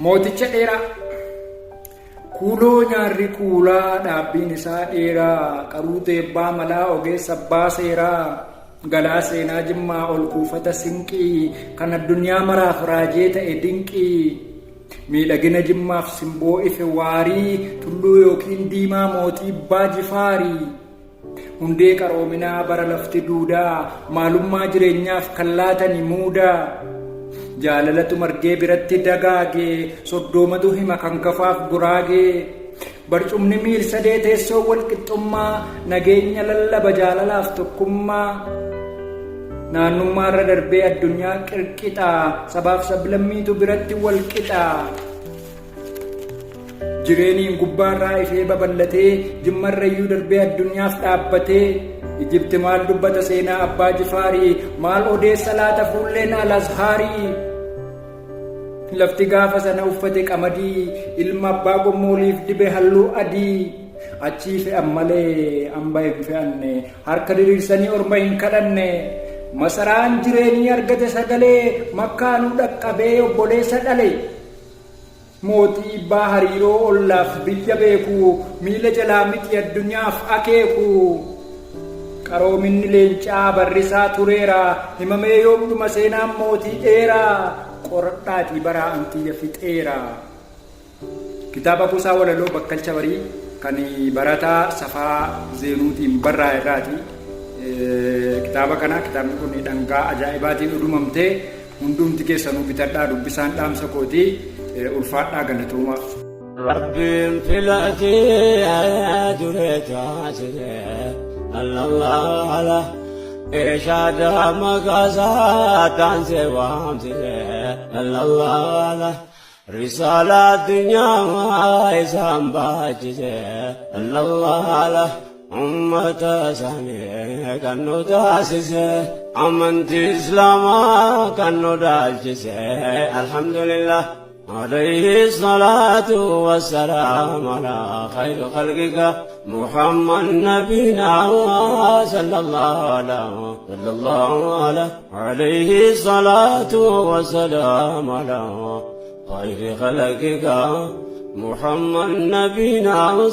mooticha dheeraa kuuloo nyaarri kuulaa dhaabbiin isaa dheeraa qaruutee abbaa malaa ogeessa abbaa seeraa galaa seenaa jimmaa ol kuufata sinqii kan addunyaa maraaf raajee ta'e dinqii miidhagina jimmaaf simboo ife waarii tulluu yookiin diimaa mootii abbaa jifaarii hundee qaroominaa bara lafti duudaa maalummaa jireenyaaf kan laatani muudaa jaalalatu margee biratti dagaagee soddoomatu hima kan kafaaf guraagee barcumni miil sadee teessoo walqixxummaa nageenya lallaba jaalalaaf tokkummaa naannummaa irra darbee addunyaa qirqixaa sabaaf sablammiitu biratti walqixaa jireeniin gubbaarraa ifee babal'atee jimmarrayyuu darbee addunyaaf dhaabbatee Ijibti maal dubbata seenaa abbaa jifaarii maal odeessa laata fuulleen al-azhaarii lafti gaafa sana uffate qamadii ilma abbaa gommooliif dibe halluu adii achii fe'an malee hamba hin fe'anne harka diriirsanii orma hin kadhanne masaraan jireenyi argate sagalee makkaanuu dhaqqabee obboleessa dhale mootii abbaa hariiroo ollaaf biyya beeku miila jalaa miti addunyaaf akeeku qaroominni leencaa barrisaa tureera himamee yoomdhuma seenaan mootii dheeraa qoradhaatii baraa antiyya fixeera. Kitaaba Kuusaa Walaloo Bakkalcha Barii kan barataa Safaa Zeenuutiin barraa'e irraati. Kitaaba kana kitaabni kun dhangaa ajaa'ibaatiin dhudhumamtee hundumti keessanuu bitadhaa dubbisaan dhaamsa kootii ulfaadhaa galatooma. Rabbiin filatee dureetaa jiree. Allah Allah Eshada magaza tanse wamse Allah Allah Risala dunya isambajise Allah Allah ummata sami kanu dasise amanti islama kanu dasise alhamdulillah عليه الصلاة والسلام على خير خلقك محمد نبينا صلى الله عليه الصلاة والسلام على خير خلقك محمد نبينا